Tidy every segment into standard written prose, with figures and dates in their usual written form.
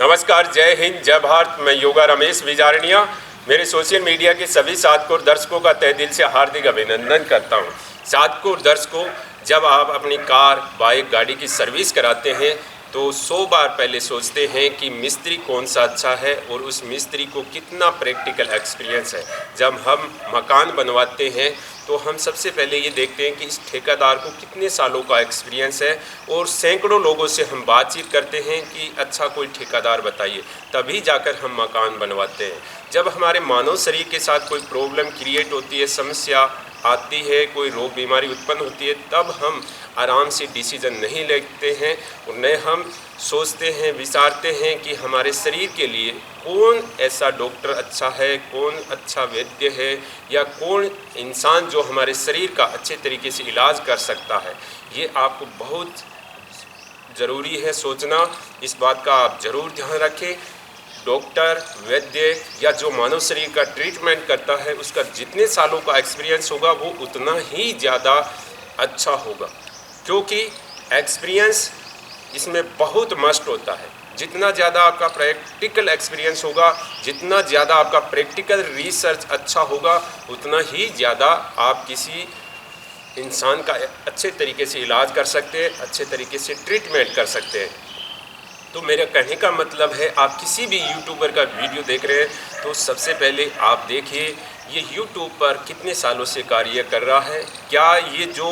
नमस्कार, जय हिंद, जय भारत। मैं योगा रमेश विजारनिया मेरे सोशल मीडिया के सभी साथी और दर्शकों का तहे दिल से हार्दिक अभिनंदन करता हूं। साथी और दर्शकों, जब आप अपनी कार, बाइक, गाड़ी की सर्विस कराते हैं तो 100 बार पहले सोचते हैं कि मिस्त्री कौन सा अच्छा है और उस मिस्त्री को कितना प्रैक्टिकल एक्सपीरियंस है। जब हम मकान बनवाते हैं तो हम सबसे पहले ये देखते हैं कि इस ठेकेदार को कितने सालों का एक्सपीरियंस है और सैकड़ों लोगों से हम बातचीत करते हैं कि अच्छा कोई ठेकेदार बताइए, तभी जाकर हम मकान बनवाते हैं। जब हमारे मानव शरीर के साथ कोई प्रॉब्लम क्रिएट होती है, समस्या आती है, कोई रोग बीमारी उत्पन्न होती है, तब हम आराम से डिसीजन नहीं लेते हैं और न हम सोचते हैं, विचारते हैं कि हमारे शरीर के लिए कौन ऐसा डॉक्टर अच्छा है, कौन अच्छा वैद्य है, या कौन इंसान जो हमारे शरीर का अच्छे तरीके से इलाज कर सकता है। ये आपको बहुत ज़रूरी है सोचना। इस बात का आप ज़रूर ध्यान रखें। डॉक्टर, वैद्य या जो मानव शरीर का ट्रीटमेंट करता है, उसका जितने सालों का एक्सपीरियंस होगा वो उतना ही ज़्यादा अच्छा होगा, क्योंकि एक्सपीरियंस इसमें बहुत मस्ट होता है। जितना ज़्यादा आपका प्रैक्टिकल एक्सपीरियंस होगा, जितना ज़्यादा आपका प्रैक्टिकल रिसर्च अच्छा होगा, उतना ही ज़्यादा आप किसी इंसान का अच्छे तरीके से इलाज कर सकते हैं, अच्छे तरीके से ट्रीटमेंट कर सकते हैं। तो मेरा कहने का मतलब है, आप किसी भी यूट्यूबर का वीडियो देख रहे हैं तो सबसे पहले आप देखिए ये यूट्यूब पर कितने सालों से कार्य कर रहा है। क्या ये जो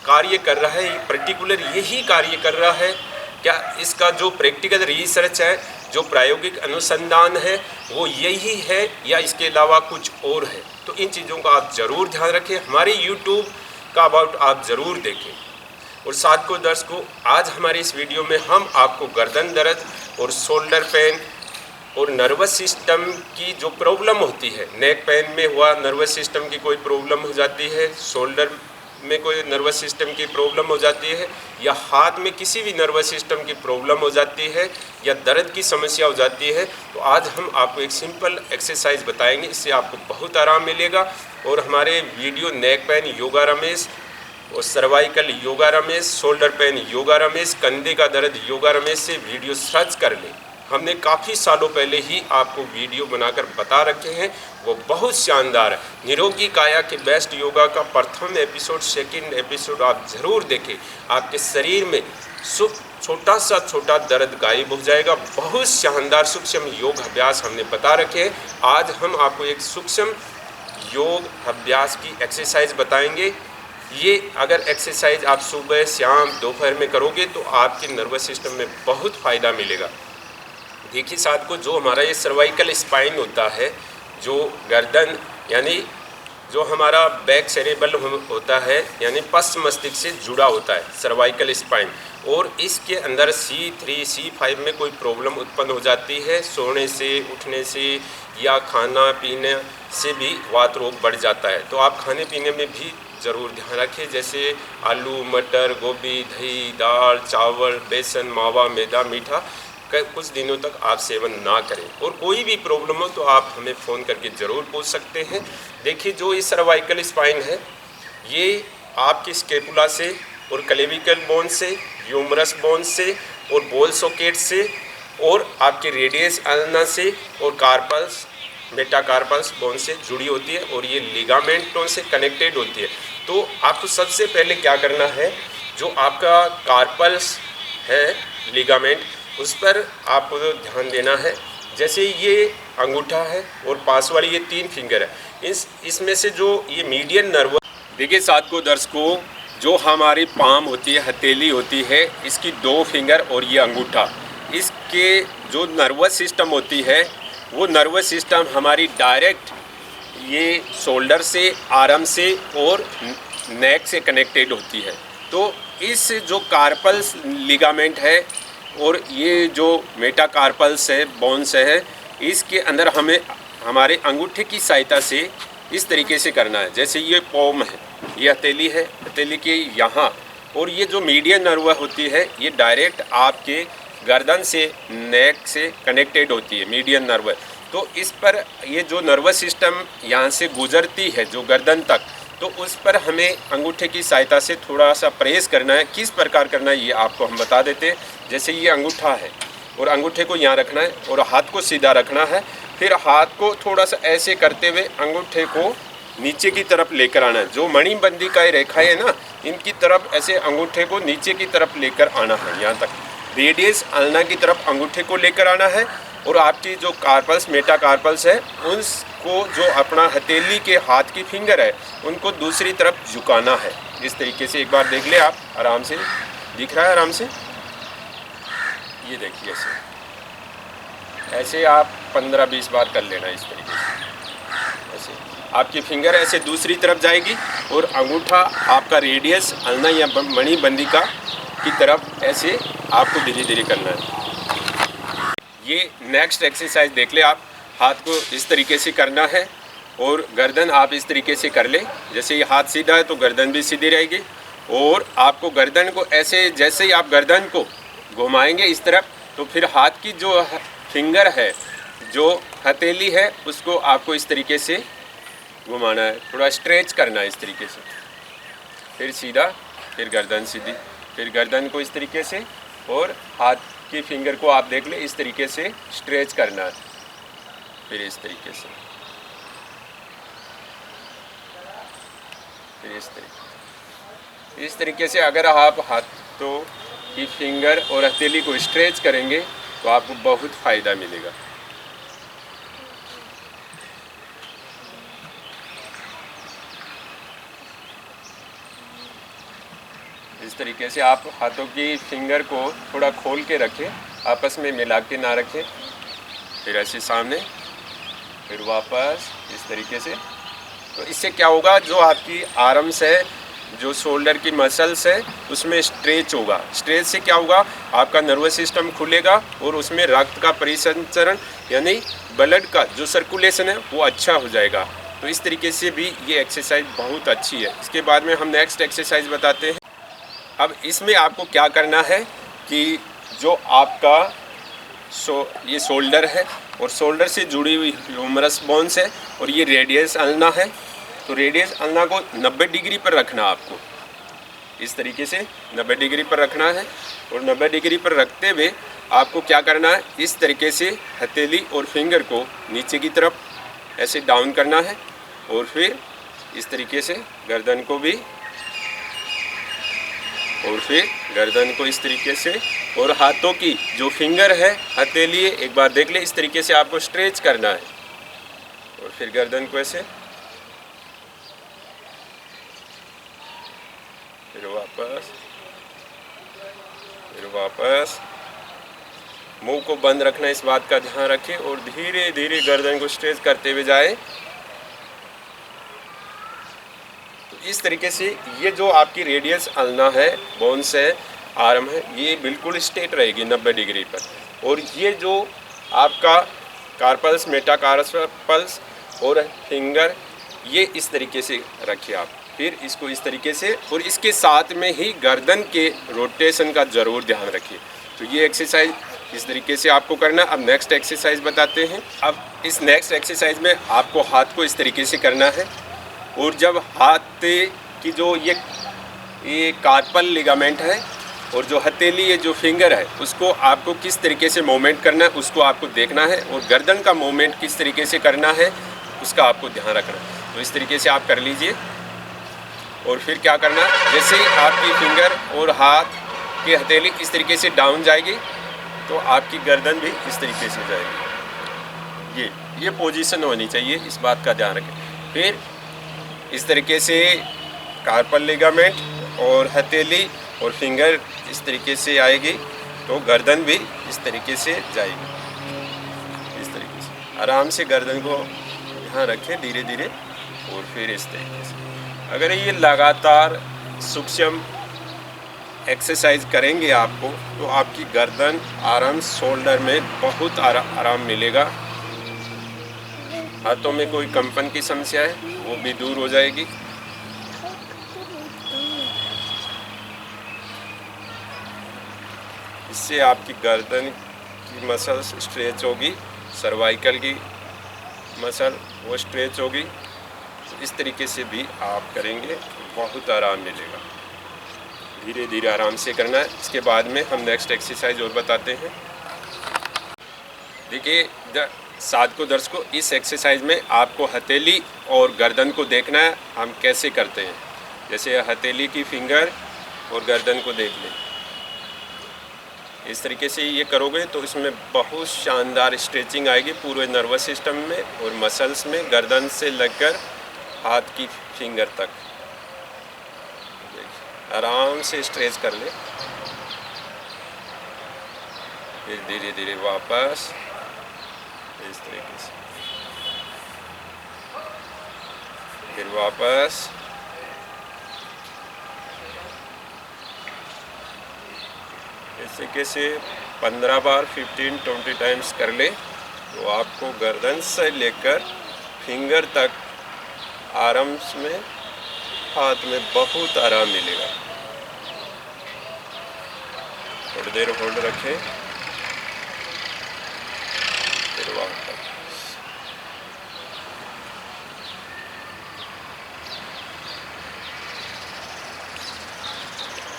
कार्य कर रहा है पर्टिकुलर यही कार्य कर रहा है? क्या इसका जो प्रैक्टिकल रिसर्च है, जो प्रायोगिक अनुसंधान है, वो यही है या इसके अलावा कुछ और है? तो इन चीज़ों का आप ज़रूर ध्यान रखें। हमारे यूट्यूब का अबाउट आप ज़रूर देखें। और साथ को दर्शकों, आज हमारे इस वीडियो में हम आपको गर्दन दर्द और शोल्डर पेन और नर्वस सिस्टम की जो प्रॉब्लम होती है, नेक पेन में हुआ नर्वस सिस्टम की कोई प्रॉब्लम हो जाती है, शोल्डर में कोई नर्वस सिस्टम की प्रॉब्लम हो जाती है, या हाथ में किसी भी नर्वस सिस्टम की प्रॉब्लम हो जाती है, या दर्द की समस्या हो जाती है, तो आज हम आपको एक सिंपल एक्सरसाइज बताएंगे। इससे आपको बहुत आराम मिलेगा। और हमारे video neck pain yoga Ramesh और cervical yoga Ramesh, shoulder pain yoga Ramesh, कंधे का दर्द योगा रमेश से वीडियो सर्च कर लें। हमने काफ़ी सालों पहले ही आपको वीडियो बनाकर बता रखे हैं, वो बहुत शानदार है। निरोगी काया के बेस्ट योगा का प्रथम एपिसोड, सेकंड एपिसोड आप ज़रूर देखें। आपके शरीर में छोटा सा छोटा दर्द गायब हो जाएगा। बहुत शानदार सूक्ष्म योग अभ्यास हमने बता रखे हैं। आज हम आपको एक सूक्ष्म योग अभ्यास की एक्सरसाइज बताएंगे। ये अगर एक्सरसाइज आप सुबह, शाम, दोपहर में करोगे तो आपके नर्वस सिस्टम में बहुत फ़ायदा मिलेगा। देखिए साथ को, जो हमारा ये सर्वाइकल स्पाइन होता है, जो गर्दन यानी जो हमारा बैक सेरेबल होता है, यानी पश्च मस्तिष्क से जुड़ा होता है सर्वाइकल स्पाइन, और इसके अंदर C3, C5 में कोई प्रॉब्लम उत्पन्न हो जाती है, सोने से, उठने से या खाना पीने से भी वात रोग बढ़ जाता है। तो आप खाने पीने में भी ज़रूर ध्यान रखें, जैसे आलू, मटर, गोभी, दही, दाल, चावल, बेसन, मावा, मैदा, मीठा कुछ दिनों तक आप सेवन ना करें। और कोई भी प्रॉब्लम हो तो आप हमें फ़ोन करके ज़रूर पूछ सकते हैं। देखिए, जो ये सर्वाइकल स्पाइन है, ये आपकी स्केपुला से और क्लेविकल बोन से, ह्यूमरस बोन से और बोल सॉकेट से और आपके रेडियस अल्ना से और कार्पल्स, मेटाकार्पल्स बोन से जुड़ी होती है, और ये लिगामेंटों से कनेक्टेड होती है। तो आपको सबसे पहले क्या करना है, जो आपका कार्पल्स है, लिगामेंट, उस पर आपको ध्यान देना है। जैसे ये अंगूठा है और पास वाली ये 3 फिंगर है, इसमें से जो ये मीडियन नर्व, देखिए साथ को दर्शकों, जो हमारी पाम होती है, हथेली होती है, इसकी 2 फिंगर और ये अंगूठा, इसके जो नर्वस सिस्टम होती है, वो नर्वस सिस्टम हमारी डायरेक्ट ये शोल्डर से, आर्म से और नेक से कनेक्टेड होती है। तो इस जो कार्पल्स लिगामेंट है और ये जो मेटाकार्पल्स है, बोन्स है, इसके अंदर हमें हमारे अंगूठे की सहायता से इस तरीके से करना है। जैसे ये पॉम है, ये हथेली है, हथेली के यहाँ, और ये जो मीडियन नर्व होती है, ये डायरेक्ट आपके गर्दन से, नेक से कनेक्टेड होती है, मीडियन नर्व। तो इस पर ये जो नर्वस सिस्टम यहाँ से गुजरती है जो गर्दन तक, तो उस पर हमें अंगूठे की सहायता से थोड़ा सा प्रेस करना है। किस प्रकार करना है ये आपको हम बता देते हैं। जैसे ये अंगूठा है, और अंगूठे को यहाँ रखना है और हाथ को सीधा रखना है। फिर हाथ को थोड़ा सा ऐसे करते हुए अंगूठे को नीचे की तरफ लेकर आना है। जो मणिबंदी का रेखाएं है ना, इनकी तरफ ऐसे अंगूठे को नीचे की तरफ लेकर आना है, यहाँ तक रेडियस अल्ना की तरफ अंगूठे को लेकर आना है। और आपकी जो कार्पल्स मेटाकार्पल्स है, उनको जो अपना हथेली के हाथ की फिंगर है, उनको दूसरी तरफ झुकाना है। इस तरीके से एक बार देख ले आप, आराम से दिख रहा है, आराम से ये देखिए ऐसे आप 15-20 बार कर लेना। इस तरीके से ऐसे आपकी फिंगर ऐसे दूसरी तरफ जाएगी और अंगूठा आपका रेडियस अल्ना या मणिबंदी का की तरफ ऐसे आपको धीरे धीरे करना है। ये नेक्स्ट एक्सरसाइज देख ले आप। हाथ को इस तरीके से करना है और गर्दन आप इस तरीके से कर ले। जैसे ये हाथ सीधा है तो गर्दन भी सीधी रहेगी। और आपको गर्दन को ऐसे, जैसे ही आप गर्दन को घुमाएंगे इस तरफ, तो फिर हाथ की जो फिंगर है, जो हथेली है, उसको आपको इस तरीके से घुमाना है, थोड़ा स्ट्रेच करना है इस तरीके से। फिर सीधा, फिर गर्दन सीधी, फिर गर्दन को इस तरीके से, और हाथ की फिंगर को आप देख ले इस तरीके से स्ट्रेच करना है। फिर इस तरीके से, फिर इस तरीके से अगर आप हाथों की फिंगर और हथेली को स्ट्रेच करेंगे तो आपको बहुत फ़ायदा मिलेगा। इस तरीके से आप हाथों की फिंगर को थोड़ा खोल के रखें, आपस में मिला के ना रखें। फिर ऐसे सामने, फिर वापस इस तरीके से। तो इससे क्या होगा, जो आपकी आर्म्स है, जो शोल्डर की मसल्स है, उसमें स्ट्रेच होगा। स्ट्रेच से क्या होगा, आपका नर्वस सिस्टम खुलेगा और उसमें रक्त का परिसंचरण यानी ब्लड का जो सर्कुलेशन है वो अच्छा हो जाएगा। तो इस तरीके से भी ये एक्सरसाइज बहुत अच्छी है। इसके बाद में हम नेक्स्ट एक्सरसाइज बताते हैं। अब इसमें आपको क्या करना है कि जो आपका ये शोल्डर है और शोल्डर से जुड़ी हुई ह्यूमरस बोन्स है और ये रेडियस अल्ना है। तो रेडियस अल्ना को 90 डिग्री पर रखना आपको, इस तरीके से 90 डिग्री पर रखना है। और 90 डिग्री पर रखते हुए आपको क्या करना है, इस तरीके से हथेली और फिंगर को नीचे की तरफ ऐसे डाउन करना है। और फिर इस तरीके से गर्दन को भी, और फिर गर्दन को इस तरीके से, और हाथों की जो फिंगर है, हथेली, एक बार देख ले, इस तरीके से आपको स्ट्रेच करना है। और फिर गर्दन को ऐसे, फिर वापस। मुंह को बंद रखना, इस बात का ध्यान रखें, और धीरे धीरे गर्दन को स्ट्रेच करते हुए जाए। तो इस तरीके से ये जो आपकी रेडियस अल्ना है, बोन्स है, आर्म है, ये बिल्कुल स्ट्रेट रहेगी 90 डिग्री पर। और ये जो आपका कार्पल्स, मेटाकार्पल्स और फिंगर, ये इस तरीके से रखिए आप। फिर इसको इस तरीके से, और इसके साथ में ही गर्दन के रोटेशन का ज़रूर ध्यान रखिए। तो ये एक्सरसाइज इस तरीके से आपको करना। अब नेक्स्ट एक्सरसाइज बताते हैं। अब इस नेक्स्ट एक्सरसाइज में आपको हाथ को इस तरीके से करना है। और जब हाथ की जो ये कार्पल लिगामेंट है और जो हथेली, ये जो फिंगर है, उसको आपको किस तरीके से मूवमेंट करना है, उसको आपको देखना है। और गर्दन का मूवमेंट किस तरीके से करना है, उसका आपको ध्यान रखना है। तो इस तरीके से आप कर लीजिए। और फिर क्या करना, जैसे ही आपकी फिंगर और हाथ की हथेली इस तरीके से डाउन जाएगी, तो आपकी गर्दन भी इस तरीके से जाएगी। ये पोजीशन होनी चाहिए, इस बात का ध्यान रखें। फिर इस तरीके से कार्पल लिगामेंट और हथेली और फिंगर इस तरीके से आएगी, तो गर्दन भी इस तरीके से जाएगी। इस तरीके से आराम से गर्दन को ध्यान रखें, धीरे धीरे। और फिर इस तरीके से अगर ये लगातार सूक्ष्म एक्सरसाइज करेंगे आपको, तो आपकी गर्दन, आर्म, शोल्डर में बहुत आराम मिलेगा। हाथों में कोई कंपन की समस्या है वो भी दूर हो जाएगी। इससे आपकी गर्दन की मसल्स स्ट्रेच होगी, सर्वाइकल की मसल वो स्ट्रेच होगी। इस तरीके से भी आप करेंगे, बहुत आराम मिलेगा। धीरे धीरे आराम से करना है। इसके बाद में हम नेक्स्ट एक्सरसाइज और बताते हैं। देखिए साधकों दर्शकों, इस एक्सरसाइज में आपको हथेली और गर्दन को देखना है हम कैसे करते हैं। जैसे हथेली की फिंगर और गर्दन को देख लें, इस तरीके से ये करोगे तो इसमें बहुत शानदार स्ट्रेचिंग आएगी पूरे नर्वस सिस्टम में और मसल्स में, गर्दन से लगकर हाथ की फिंगर तक। आराम से स्ट्रेच कर ले, फिर धीरे धीरे वापस इस तरीके से, फिर वापस, इस तरीके से 15 बार 15-20 टाइम्स कर ले तो आपको गर्दन से लेकर फिंगर तक आर्म्स में, हाथ में बहुत आराम मिलेगा। थोड़ी देर होल्ड रखें, फिर वापस।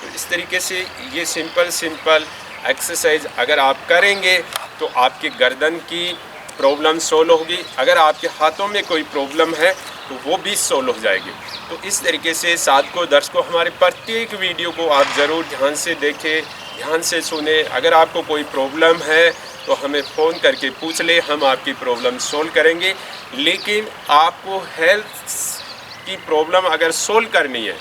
तो इस तरीके से ये सिंपल एक्सरसाइज अगर आप करेंगे तो आपकी गर्दन की प्रॉब्लम सोल्व होगी। अगर आपके हाथों में कोई प्रॉब्लम है तो वो भी सोल्व हो जाएगी। तो इस तरीके से साधकों दर्शकों, हमारे प्रत्येक वीडियो को आप ज़रूर ध्यान से देखें, ध्यान से सुने। अगर आपको कोई प्रॉब्लम है तो हमें फ़ोन करके पूछ ले, हम आपकी प्रॉब्लम सोल्व करेंगे। लेकिन आपको हेल्थ की प्रॉब्लम अगर सोल्व करनी है,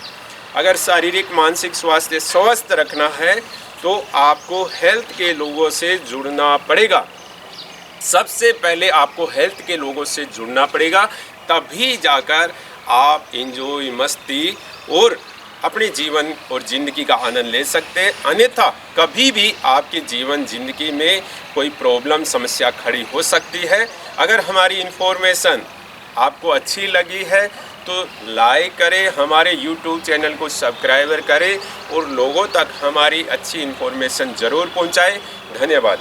अगर शारीरिक मानसिक स्वास्थ्य स्वस्थ रखना है तो आपको हेल्थ के लोगों से जुड़ना पड़ेगा। सबसे पहले आपको हेल्थ के लोगों से जुड़ना पड़ेगा, तभी जाकर आप एंजॉय, मस्ती और अपने जीवन और ज़िंदगी का आनंद ले सकते हैं। अन्यथा कभी भी आपके जीवन ज़िंदगी में कोई प्रॉब्लम, समस्या खड़ी हो सकती है। अगर हमारी इन्फॉर्मेशन आपको अच्छी लगी है तो लाइक करें, हमारे YouTube चैनल को सब्सक्राइब करें और लोगों तक हमारी अच्छी इन्फॉर्मेशन ज़रूर पहुंचाएं। धन्यवाद।